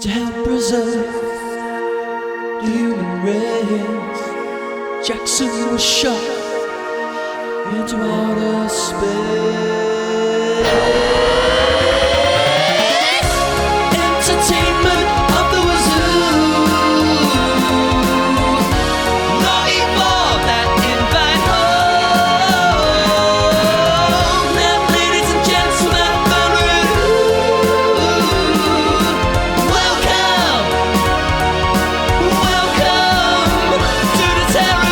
to help preserve the human race. Jackson was shot into outer space. Entertainment of the wazoo. Naughty for that invite home. Now, ladies and gentlemen, welcome to the terror.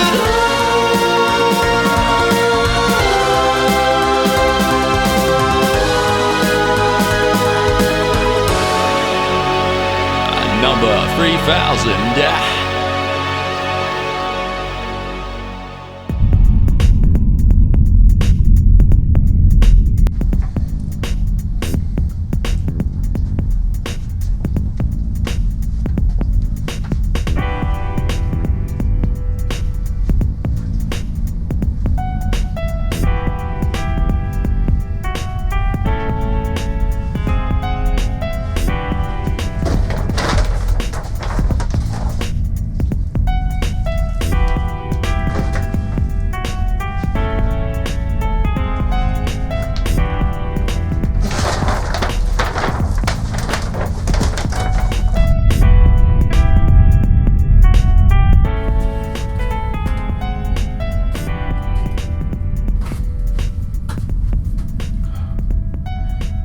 Number 3000.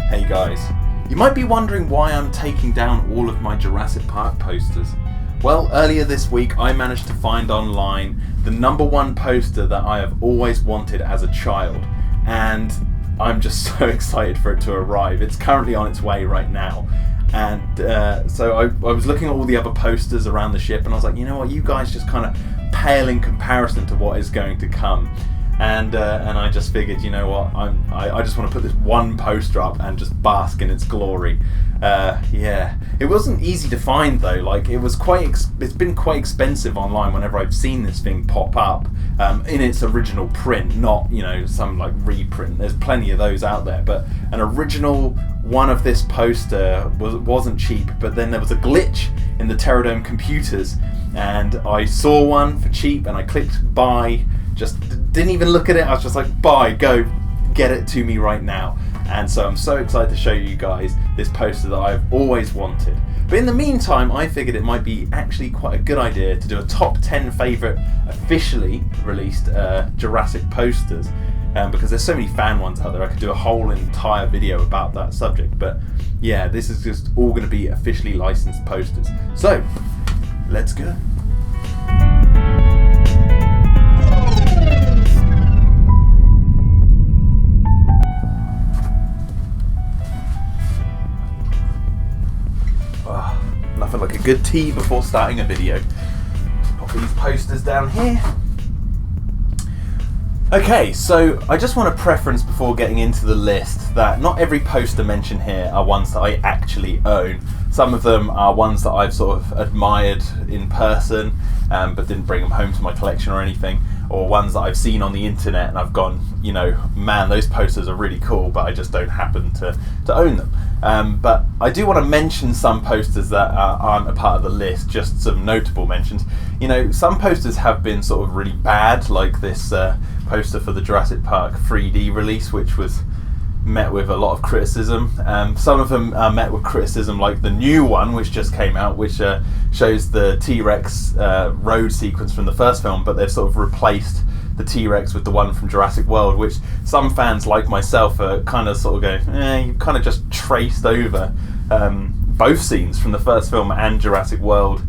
Hey guys, you might be wondering why I'm taking down all of my Jurassic Park posters. Well, earlier this week I managed to find online the #1 poster that I have always wanted as a child, and I'm just so excited for it to arrive. It's currently on its way right now, and so I was looking at all the other posters around the ship and I was like, you know what, you guys just kind of pale in comparison to what is going to come. And I just figured, you know what, I just want to put this one poster up and just bask in its glory. Yeah, it wasn't easy to find though. Like, it was it's been quite expensive online whenever I've seen this thing pop up in its original print, not, you know, some like reprint. There's plenty of those out there, but an original one of this poster wasn't cheap. But then there was a glitch in the Terradome computers, and I saw one for cheap and I clicked buy. Just didn't even look at it. I was just like, buy, go get it to me right now. And so I'm so excited to show you guys this poster that I've always wanted. But in the meantime, I figured it might be actually quite a good idea to do a top 10 favourite officially released Jurassic posters, because there's so many fan ones out there. I could do a whole entire video about that subject. But yeah, this is just all going to be officially licensed posters. So let's go. Nothing like a good tea before starting a video. Pop these posters down here. Okay, so I just want to preference before getting into the list that not every poster mentioned here are ones that I actually own. Some of them are ones that I've sort of admired in person, but didn't bring them home to my collection or anything, or ones that I've seen on the internet and I've gone, you know, man, those posters are really cool, but I just don't happen to own them. But I do want to mention some posters that aren't a part of the list, just some notable mentions. You know, some posters have been sort of really bad, like this poster for the Jurassic Park 3D release, which was met with a lot of criticism. Some of them are met with criticism, like the new one which just came out, which shows the T-Rex road sequence from the first film, but they've sort of replaced the T-Rex with the one from Jurassic World, which some fans like myself are kind of sort of going, you kind of just traced over both scenes from the first film and Jurassic World.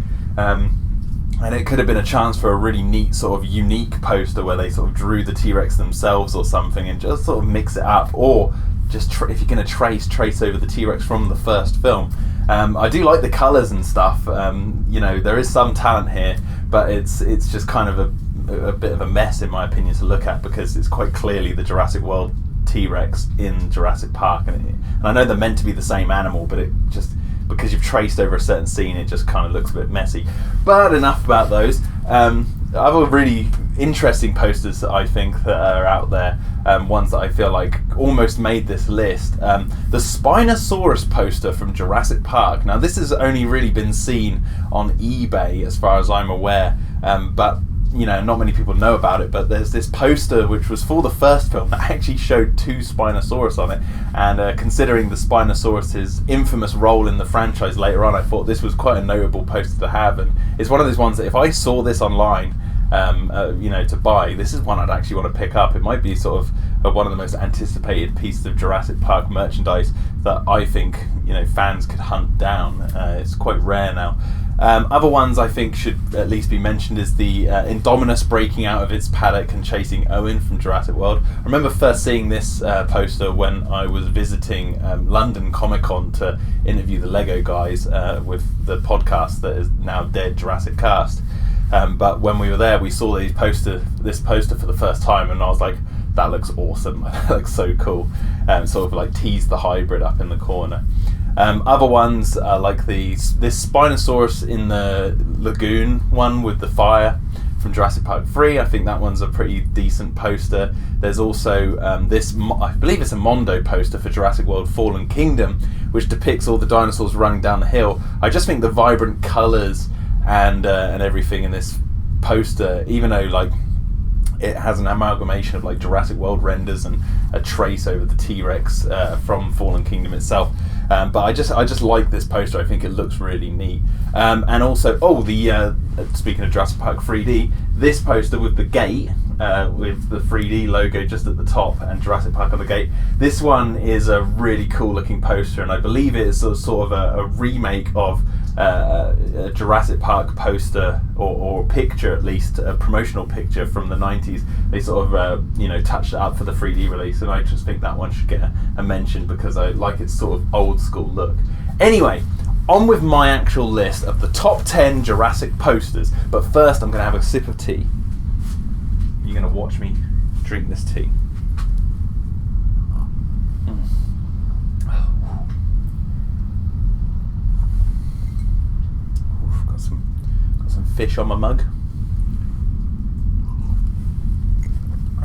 And it could have been a chance for a really neat sort of unique poster where they sort of drew the T-Rex themselves or something and just sort of mix it up, or just if you're going to trace over the T-Rex from the first film. I do like the colours and stuff. You know, there is some talent here, but it's just kind of a bit of a mess in my opinion to look at, because it's quite clearly the Jurassic World T-Rex in Jurassic Park, and I know they're meant to be the same animal, but it just, because you've traced over a certain scene, it just kind of looks a bit messy. But enough about those. other really interesting posters that I think that are out there, ones that I feel like almost made this list. The Spinosaurus poster from Jurassic Park. Now this has only really been seen on eBay as far as I'm aware, but not many people know about it, but there's this poster which was for the first film that actually showed 2 Spinosaurus on it, and considering the Spinosaurus's infamous role in the franchise later on, I thought this was quite a notable poster to have, and it's one of those ones that if I saw this online, to buy, this is one I'd actually want to pick up. It might be sort of one of the most anticipated pieces of Jurassic Park merchandise that I think fans could hunt down. It's quite rare now. Other ones I think should at least be mentioned is the Indominus breaking out of its paddock and chasing Owen from Jurassic World. I remember first seeing this poster when I was visiting London Comic Con to interview the Lego guys with the podcast that is now dead, Jurassic Cast. But when we were there, we saw this poster for the first time, and I was like, that looks awesome. That looks so cool. Sort of like teased the hybrid up in the corner. Other ones like this Spinosaurus in the lagoon one with the fire from Jurassic Park 3. I think that one's a pretty decent poster. There's also this, I believe it's a Mondo poster for Jurassic World Fallen Kingdom, which depicts all the dinosaurs running down the hill. I just think the vibrant colours and everything in this poster, even though like it has an amalgamation of like Jurassic World renders and a trace over the T-Rex from Fallen Kingdom itself, but I just like this poster. I think it looks really neat. And also, speaking of Jurassic Park 3D, this poster with the gate with the 3D logo just at the top and Jurassic Park on the gate. This one is a really cool looking poster, and I believe it is sort of a remake of a Jurassic Park poster or picture, at least a promotional picture from the 90s. They sort of touched it up for the 3D release, and I just think that one should get a mention because I like its sort of old school look. Anyway, on with my actual list of the top 10 Jurassic posters, but first I'm going to have a sip of tea. You're going to watch me drink this tea. Got some fish on my mug.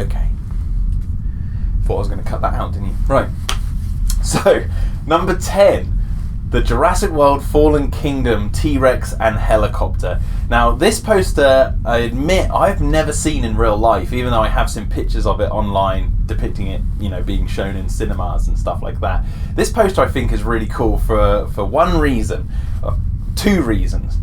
Okay. Thought I was going to cut that out, didn't you? Right. So, number 10. The Jurassic World Fallen Kingdom T-Rex and helicopter. Now, this poster, I admit, I've never seen in real life, even though I have seen pictures of it online depicting it, being shown in cinemas and stuff like that. This poster, I think, is really cool for one reason. Two reasons.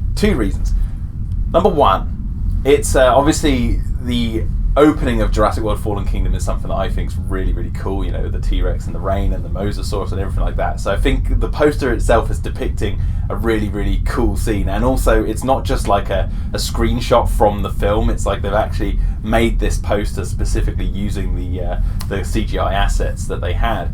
Number one, it's obviously the opening of Jurassic World Fallen Kingdom is something that I think is really, really cool, the T-Rex and the rain and the Mosasaurus and everything like that. So I think the poster itself is depicting a really, really cool scene. And also, it's not just like a screenshot from the film. It's like they've actually made this poster specifically using the CGI assets that they had.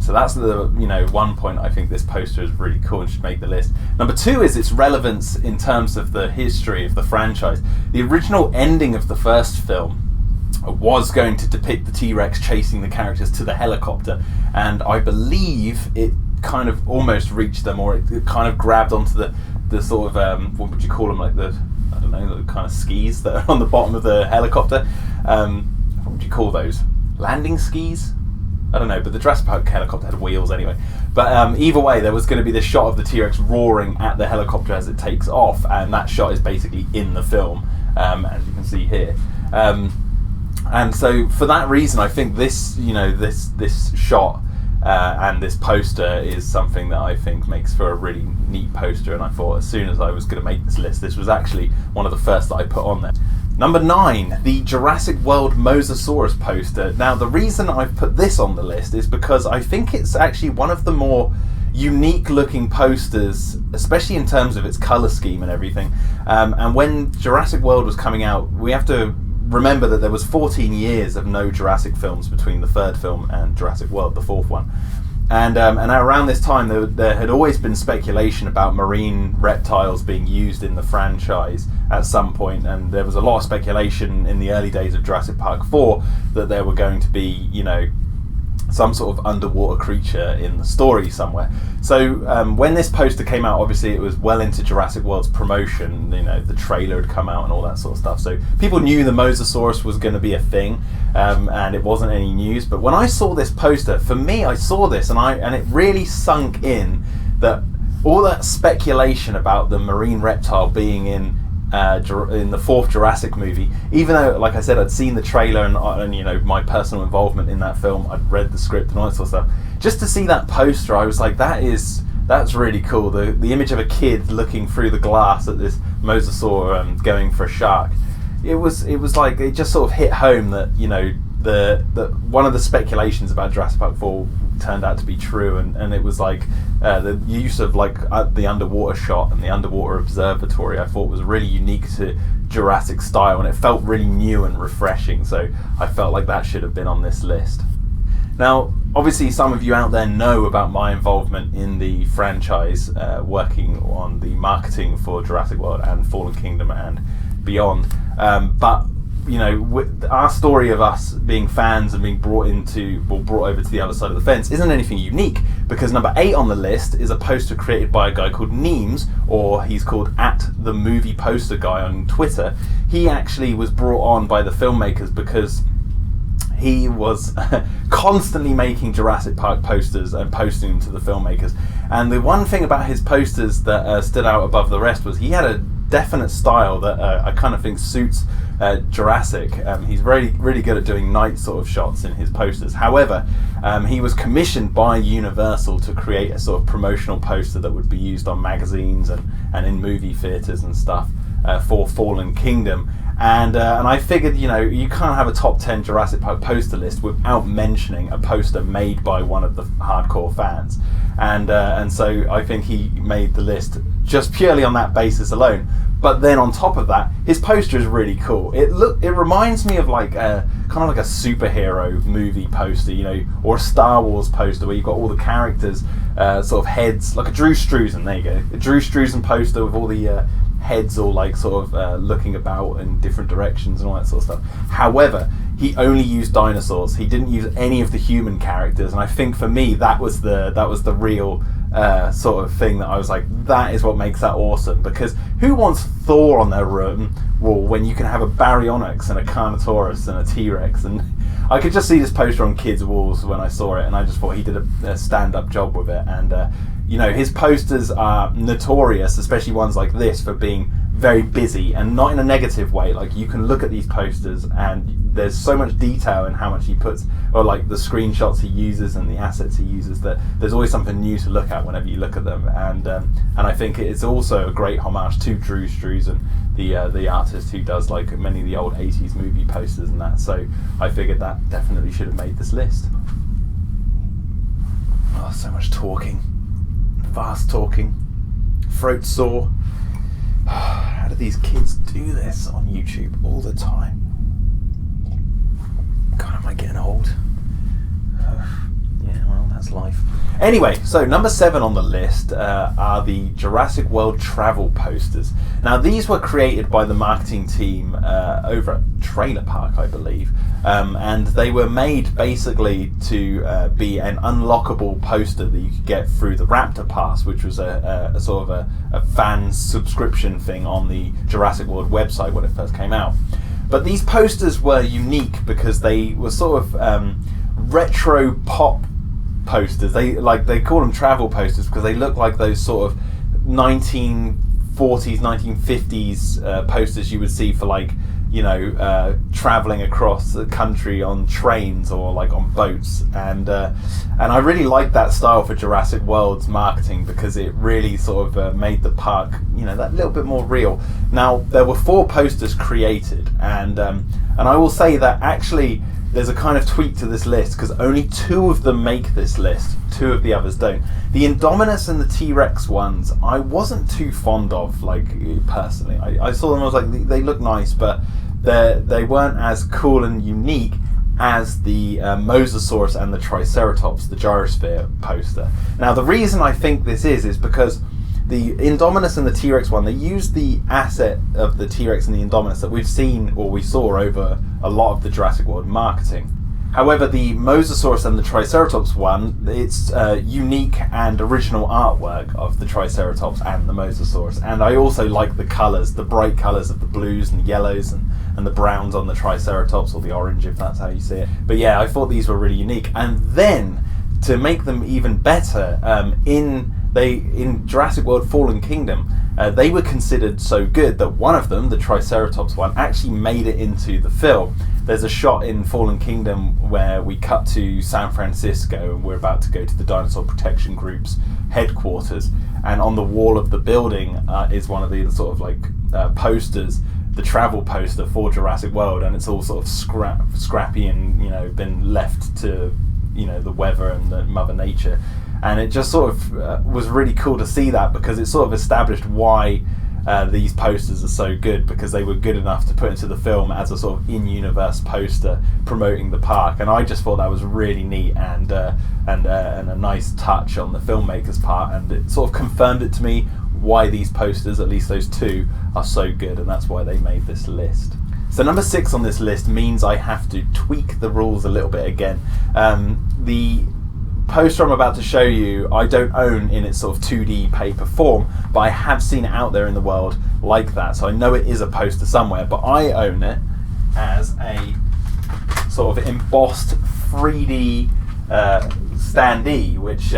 So that's the one point I think this poster is really cool and should make the list. Number two is its relevance in terms of the history of the franchise. The original ending of the first film was going to depict the T-Rex chasing the characters to the helicopter, and I believe it kind of almost reached them, or it kind of grabbed onto the sort of what would you call them, like the kind of skis that are on the bottom of the helicopter. What would you call those? Landing skis? I don't know, but the Jurassic Park helicopter had wheels anyway. But either way, there was going to be this shot of the T-Rex roaring at the helicopter as it takes off, and that shot is basically in the film, as you can see here. And so for that reason, I think this shot and this poster is something that I think makes for a really neat poster, and I thought as soon as I was going to make this list, this was actually one of the first that I put on there. Number 9, the Jurassic World Mosasaurus poster. Now, the reason I've put this on the list is because I think it's actually one of the more unique looking posters, especially in terms of its colour scheme and everything. And when Jurassic World was coming out, we have to remember that there was 14 years of no Jurassic films between the third film and Jurassic World, the fourth one. And around this time, there had always been speculation about marine reptiles being used in the franchise at some point, and there was a lot of speculation in the early days of Jurassic Park 4 that there were going to be, some sort of underwater creature in the story somewhere. So when this poster came out, obviously it was well into Jurassic World's promotion. You know, the trailer had come out and all that sort of stuff. So people knew the Mosasaurus was going to be a thing, and it wasn't any news. But when I saw this poster, for me, I saw this and it really sunk in that all that speculation about the marine reptile being in the fourth Jurassic movie, even though, like I said, I'd seen the trailer and you know, my personal involvement in that film, I'd read the script and all that sort of stuff. Just to see that poster, I was like, that's really cool. The image of a kid looking through the glass at this mosasaur going for a shark. It was like, it just sort of hit home that, you know, the one of the speculations about Jurassic Park 4 turned out to be true, and it was like the use of like the underwater shot and the underwater observatory, I thought was really unique to Jurassic style, and it felt really new and refreshing, so I felt like that should have been on this list. Now, obviously some of you out there know about my involvement in the franchise, working on the marketing for Jurassic World and Fallen Kingdom and beyond, but you know, our story of us being fans and being brought over to the other side of the fence isn't anything unique, because number 8 on the list is a poster created by a guy called Neems, or he's called @TheMoviePosterGuy on Twitter. He actually was brought on by the filmmakers because he was constantly making Jurassic Park posters and posting them to the filmmakers. And the one thing about his posters that stood out above the rest was he had a definite style that I kind of think suits Jurassic. He's really good at doing night sort of shots in his posters. However, he was commissioned by Universal to create a sort of promotional poster that would be used on magazines and in movie theatres and stuff for Fallen Kingdom. And I figured, you know, you can't have a top 10 Jurassic Park poster list without mentioning a poster made by one of the hardcore fans. And so I think he made the list just purely on that basis alone. But then on top of that, his poster is really cool. It reminds me of like kind of like a superhero movie poster, you know, or a Star Wars poster where you've got all the characters sort of heads, like a Drew Struzan. There you go, a Drew Struzan poster with all the heads all like sort of looking about in different directions and all that sort of stuff. However, he only used dinosaurs. He didn't use any of the human characters, and I think for me that was the real sort of thing that I was like, that is what makes that awesome. Because who wants Thor on their wall when you can have a Baryonyx and a Carnotaurus and a T-Rex? And I could just see this poster on kids' walls when I saw it, and I just thought he did a stand-up job with it. And you know, his posters are notorious, especially ones like this, for being very busy, and not in a negative way. Like, you can look at these posters and there's so much detail in how much he puts, or like the screenshots he uses and the assets he uses, that there's always something new to look at whenever you look at them. And I think it's also a great homage to Drew Struzan, the artist who does like many of the old 80s movie posters and that. So I figured that definitely should have made this list. Oh, so much talking, fast talking, throat sore. How do these kids do this on YouTube all the time? God, am I getting old? Yeah, well, that's life. Anyway, so number 7 on the list are the Jurassic World travel posters. Now, these were created by the marketing team over at Trailer Park, I believe, and they were made basically to be an unlockable poster that you could get through the Raptor Pass, which was a sort of a fan subscription thing on the Jurassic World website when it first came out. But these posters were unique because they were sort of retro pop posters. They call them travel posters because they look like those sort of 1940s, 1950s posters you would see for, like, you know, traveling across the country on trains or like on boats. And I really liked that style for Jurassic World's marketing because it really sort of made the park, you know, that little bit more real. Now, there were 4 posters created, and I will say that actually there's a kind of tweak to this list because only 2 of them make this list. 2 of the others don't. The Indominus and the T-Rex ones I wasn't too fond of, like, personally. I saw them, I was like, they look nice, but they weren't as cool and unique as the Mosasaurus and the Triceratops, the Gyrosphere poster. Now, the reason I think this is because the Indominus and the T-Rex one, they used the asset of the T-Rex and the Indominus that we've seen, or we saw over a lot of the Jurassic World marketing. However, the Mosasaurus and the Triceratops one, it's unique and original artwork of the Triceratops and the Mosasaurus. And I also like the colours, the bright colours of the blues and yellows and the browns on the Triceratops, or the orange if that's how you see it. But yeah, I thought these were really unique. And then, to make them even better, in Jurassic World Fallen Kingdom, they were considered so good that one of them, the Triceratops one, actually made it into the film. There's a shot in Fallen Kingdom where we cut to San Francisco and we're about to go to the Dinosaur Protection Group's headquarters, and on the wall of the building is one of the sort of like posters, the travel poster for Jurassic World, and it's all sort of scrappy and been left to the weather and the Mother Nature. And it just sort of was really cool to see that, because it sort of established why these posters are so good, because they were good enough to put into the film as a sort of in-universe poster promoting the park. And I just thought that was really neat and a nice touch on the filmmaker's part, and it sort of confirmed it to me why these posters, at least those two, are so good, and that's why they made this list. So number 6 on this list means I have to tweak the rules a little bit again. The poster I'm about to show you, I don't own in its sort of 2D paper form, but I have seen it out there in the world like that, so I know it is a poster somewhere, but I own it as a sort of embossed 3D standee, which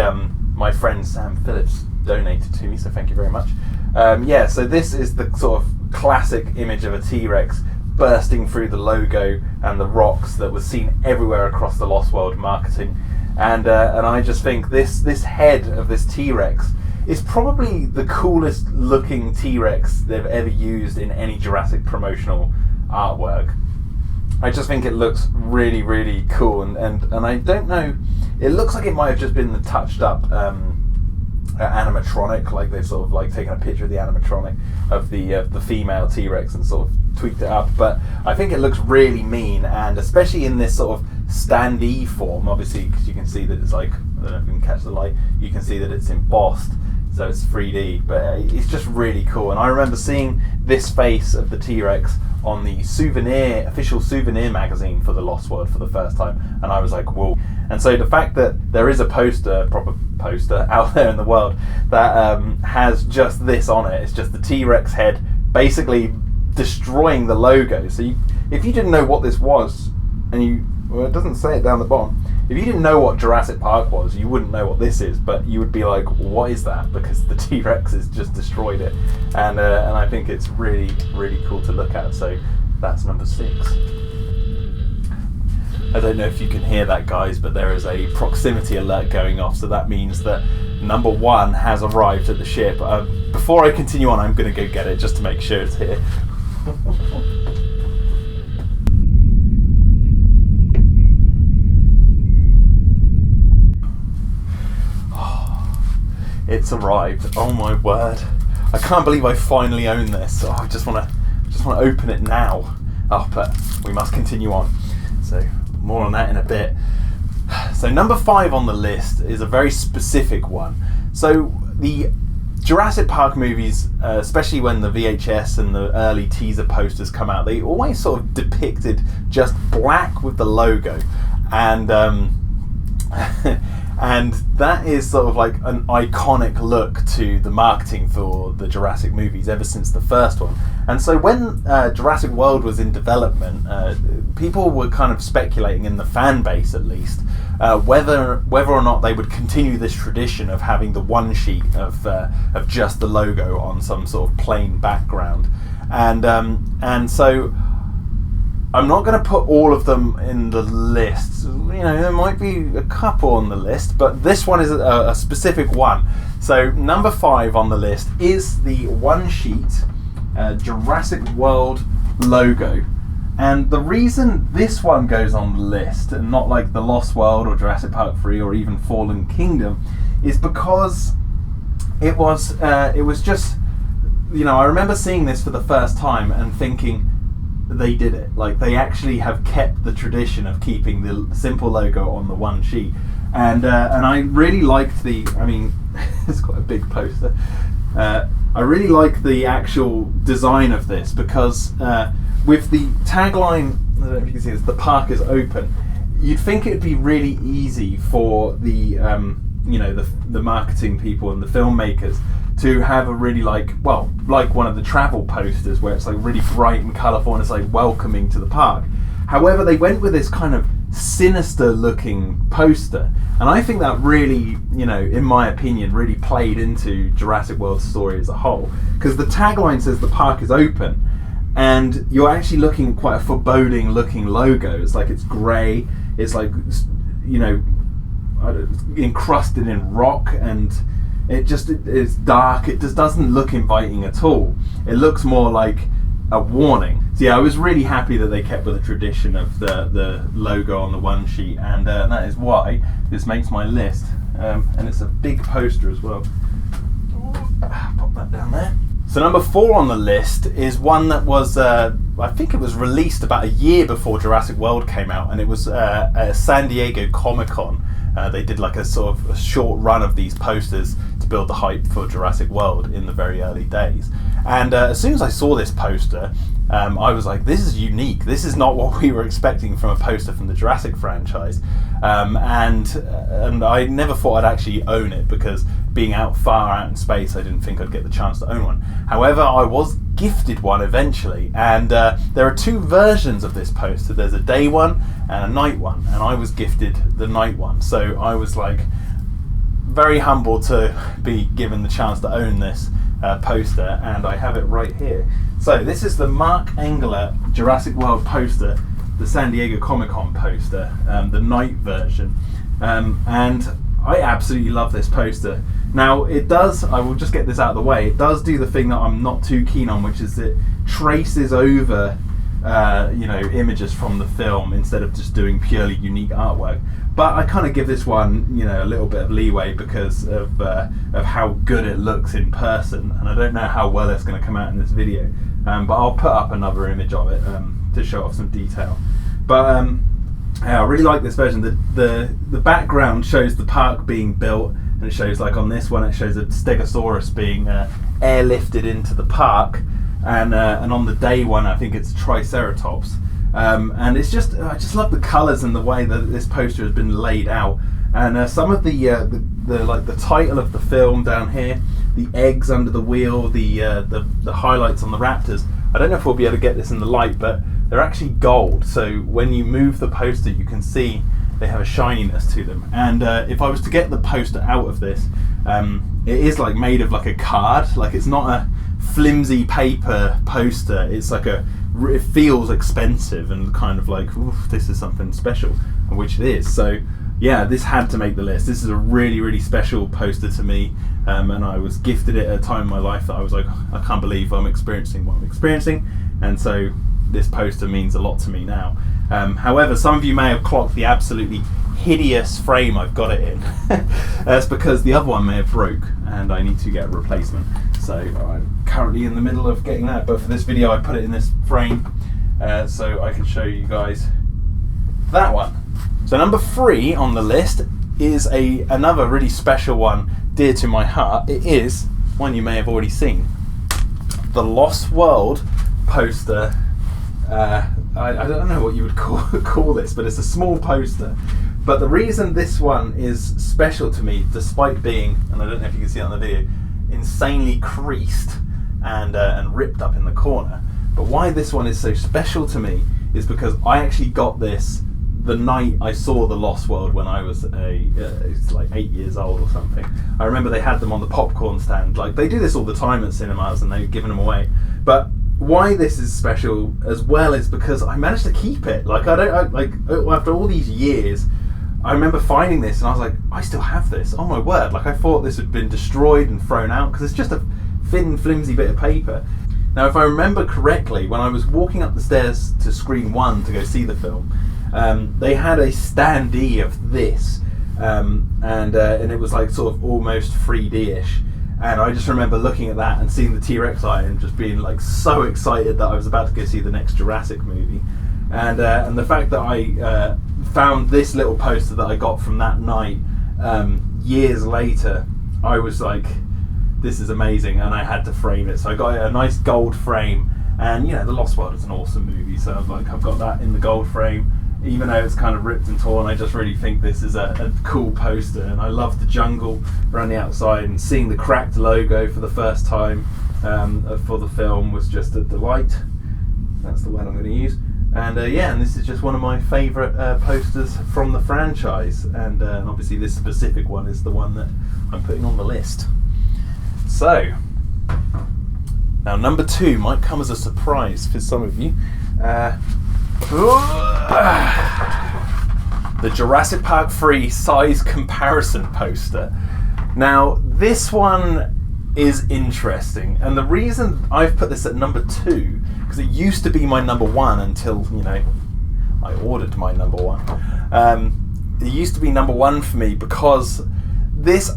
my friend Sam Phillips donated to me, so thank you very much. So this is the sort of classic image of a T-Rex bursting through the logo and the rocks that was seen everywhere across the Lost World marketing. And I just think this head of this T-Rex is probably the coolest looking T-Rex they've ever used in any Jurassic promotional artwork. I just think it looks really, really cool, and I don't know, it looks like it might have just been the touched up animatronic, like they've sort of like taken a picture of the animatronic of the female T-Rex and sort of tweaked it up, but I think it looks really mean, and especially in this sort of standee form, obviously, because you can see that it's like, I don't know if you can catch the light, you can see that it's embossed, so it's 3D, but it's just really cool. And I remember seeing this face of the T-Rex on the official Souvenir magazine for the Lost World for the first time, and I was like, whoa. And so the fact that there is a proper poster out there in the world that has just this on it, it's just the T-Rex head basically destroying the logo. So if you didn't know what this was, and well, it doesn't say it down the bottom, if you didn't know what Jurassic Park was, you wouldn't know what this is, but you would be like, what is that? Because the T-Rex has just destroyed it. And I think it's really, really cool to look at. So that's number 6. I don't know if you can hear that, guys, but there is a proximity alert going off, so that means that number 1 has arrived at the ship. Before I continue on, I'm going to go get it just to make sure it's here. It's arrived. Oh my word! I can't believe I finally own this. Oh, I just want to open it now. Oh, but we must continue on. So more on that in a bit. So number 5 on the list is a very specific one. So the Jurassic Park movies, especially when the VHS and the early teaser posters come out, they always sort of depicted just black with the logo, and and that is sort of like an iconic look to the marketing for the Jurassic movies ever since the first one. And so when Jurassic World was in development, people were kind of speculating, in the fan base at least, whether or not they would continue this tradition of having the one sheet of just the logo on some sort of plain background. And so I'm not going to put all of them in the list. There might be a couple on the list, but this one is a specific one. So number 5 on the list is the one sheet Jurassic World logo. And the reason this one goes on the list, and not like the Lost World or Jurassic Park 3 or even Fallen Kingdom, is because it was just, I remember seeing this for the first time and thinking, they did it. Like, they actually have kept the tradition of keeping the simple logo on the one sheet, and I really liked it's quite a big poster. I really like the actual design of this, because with the tagline, I don't know if you can see this, the park is open, you'd think it'd be really easy for the the marketing people and the filmmakers to have a really like one of the travel posters where it's like really bright and colourful and it's like welcoming to the park. However, they went with this kind of sinister looking poster, and I think that really, in my opinion, really played into Jurassic World's story as a whole, because the tagline says the park is open, and you're actually looking at quite a foreboding looking logo. It's like it's grey, it's like encrusted in rock, and it's dark. It just doesn't look inviting at all. It looks more like a warning. So yeah, I was really happy that they kept with the tradition of the logo on the one sheet, and that is why this makes my list. And it's a big poster as well. Pop that down there. So number 4 on the list is one that was, I think it was released about a year before Jurassic World came out, and it was at San Diego Comic-Con. They did like a sort of a short run of these posters to build the hype for Jurassic World in the very early days. And as soon as I saw this poster, I was like, this is unique. This is not what we were expecting from a poster from the Jurassic franchise. And I never thought I'd actually own it, because being far out in space, I didn't think I'd get the chance to own one. However, I was gifted one eventually, and there are 2 versions of this poster. There's a day one and a night one, and I was gifted the night one. So I was like very humbled to be given the chance to own this poster, and I have it right here. So this is the Mark Engler Jurassic World poster, the San Diego Comic-Con poster, the night version, and I absolutely love this poster. Now it does, I will just get this out of the way, it does do the thing that I'm not too keen on, which is it traces over images from the film instead of just doing purely unique artwork. But I kind of give this one, a little bit of leeway because of how good it looks in person, and I don't know how well it's going to come out in this video. But I'll put up another image of it to show off some detail. But I really like this version. The background shows the park being built, and it shows, like on this one, it shows a Stegosaurus being airlifted into the park, and on the day one, I think it's a Triceratops. And it's just, I just love the colours and the way that this poster has been laid out. And some of the title of the film down here, the eggs under the wheel, the highlights on the raptors. I don't know if we'll be able to get this in the light, but they're actually gold. So when you move the poster, you can see they have a shininess to them. And if I was to get the poster out of this, it is like made of like a card. Like it's not a flimsy paper poster. It's like it feels expensive and kind of like, oof, this is something special, which it is. So yeah, this had to make the list. This is a really, really special poster to me, and I was gifted it at a time in my life that I was like, I can't believe I'm experiencing what I'm experiencing, and so this poster means a lot to me now. However, some of you may have clocked the absolutely hideous frame I've got it in. That's because the other one may have broke and I need to get a replacement. So I'm currently in the middle of getting that, but for this video I put it in this frame so I can show you guys that one. So number 3 on the list is another really special one, dear to my heart. It is one you may have already seen. The Lost World poster. I don't know what you would call this, but it's a small poster. But the reason this one is special to me, despite being, and I don't know if you can see it on the video, insanely creased and ripped up in the corner, but why this one is so special to me is because I actually got this the night I saw The Lost World when I was it's like 8 years old or something. I remember they had them on the popcorn stand. Like they do this all the time at cinemas, and they've given them away. But why this is special as well is because I managed to keep it. Like after all these years, I remember finding this and I was like, I still have this. Oh my word! Like I thought this had been destroyed and thrown out because it's just a thin, flimsy bit of paper. Now, if I remember correctly, when I was walking up the stairs to screen 1 to go see the film, they had a standee of this, and it was like sort of almost 3D-ish. And I just remember looking at that and seeing the T-Rex eye and just being like so excited that I was about to go see the next Jurassic movie. And the fact that I found this little poster that I got from that night years later, I was like, this is amazing, and I had to frame it. So I got a nice gold frame, and The Lost World is an awesome movie, so I was like, I've got that in the gold frame. even though it's kind of ripped and torn, I just really think this is a cool poster, and I love the jungle around the outside, and seeing the cracked logo for the first time for the film was just a delight. That's the one I'm going to use. And and this is just one of my favourite posters from the franchise, and obviously this specific one is the one that I'm putting on the list. So, now number 2 might come as a surprise for some of you. The Jurassic Park 3 size comparison poster. Now, this one is interesting, and the reason I've put this at number 2, because it used to be my number 1 until, I ordered my number 1. It used to be number 1 for me because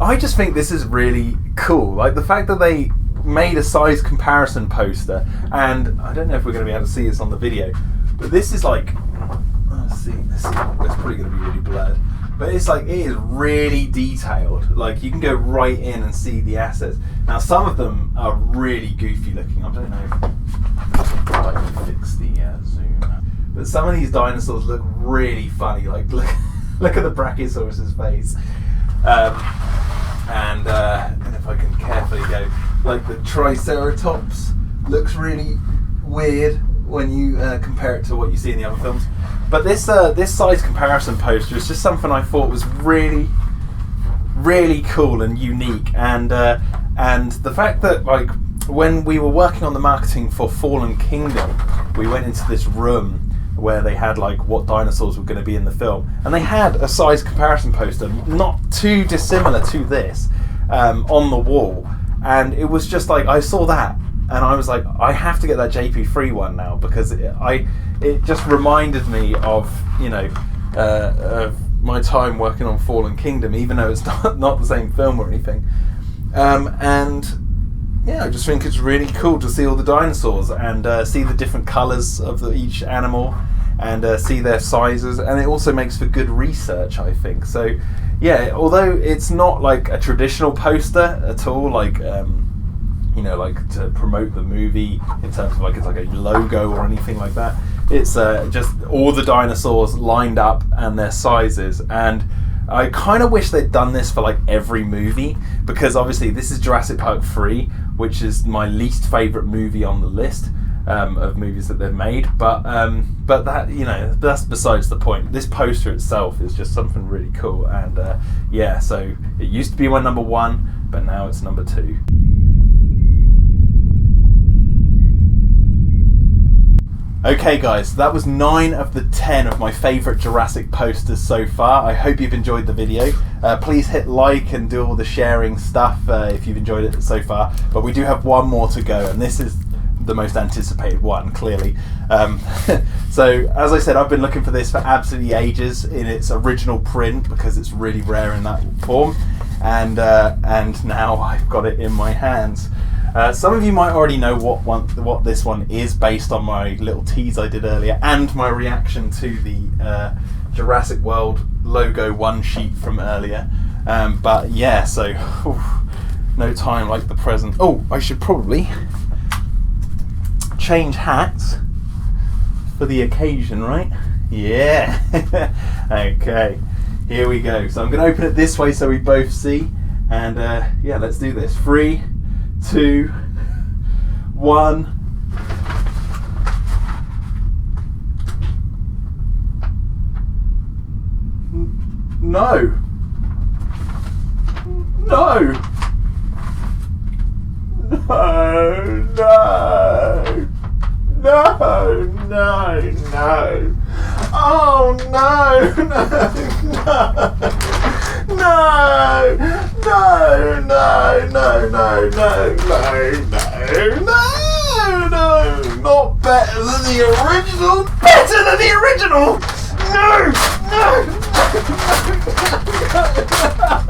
I just think this is really cool. Like the fact that they made a size comparison poster, and I don't know if we're going to be able to see this on the video, but this is like, let's see, it's probably going to be really blurred, but it's like, it is really detailed. Like you can go right in and see the assets. Now some of them are really goofy looking. I don't know if I can fix the zoom, but some of these dinosaurs look really funny. Like look at the Brachiosaurus's face, and if I can carefully go, like the Triceratops looks really weird when you compare it to what you see in the other films. But this size comparison poster is just something I thought was really, really cool and unique. And the fact that, like, when we were working on the marketing for Fallen Kingdom, we went into this room where they had like what dinosaurs were going to be in the film, and they had a size comparison poster not too dissimilar to this on the wall, and it was just like, I saw that and I was like, I have to get that JP3 one now, because it just reminded me of of my time working on Fallen Kingdom, even though it's not the same film or anything. And yeah, I just think it's really cool to see all the dinosaurs and see the different colours of each animal, and see their sizes, and it also makes for good research, I think. So yeah, although it's not like a traditional poster at all, like like to promote the movie in terms of like it's like a logo or anything like that, it's just all the dinosaurs lined up and their sizes. And I kind of wish they'd done this for like every movie, because obviously this is Jurassic Park 3, which is my least favourite movie on the list of movies that they've made. But that, that's besides the point. This poster itself is just something really cool, and so it used to be my number 1, but now it's number 2. Okay guys, that was 9 of the 10 of my favourite Jurassic posters so far. I hope you've enjoyed the video. Please hit like and do all the sharing stuff if you've enjoyed it so far. But we do have one more to go, and this is the most anticipated one, clearly. So, as I said, I've been looking for this for absolutely ages in its original print, because it's really rare in that form. And now I've got it in my hands. Some of you might already know what this one is, based on my little tease I did earlier and my reaction to the Jurassic World logo one sheet from earlier. But yeah, so no time like the present. Oh, I should probably change hats for the occasion, right? Yeah. Okay, here we go. So I'm going to open it this way so we both see, and yeah, let's do this. 3, 2, 1. No. No. No. No. No. No. No. Oh no. No. No. No. No. No. No. No. No. No. No. No. Not better than the original. Better than the original. No. No. No. No. No.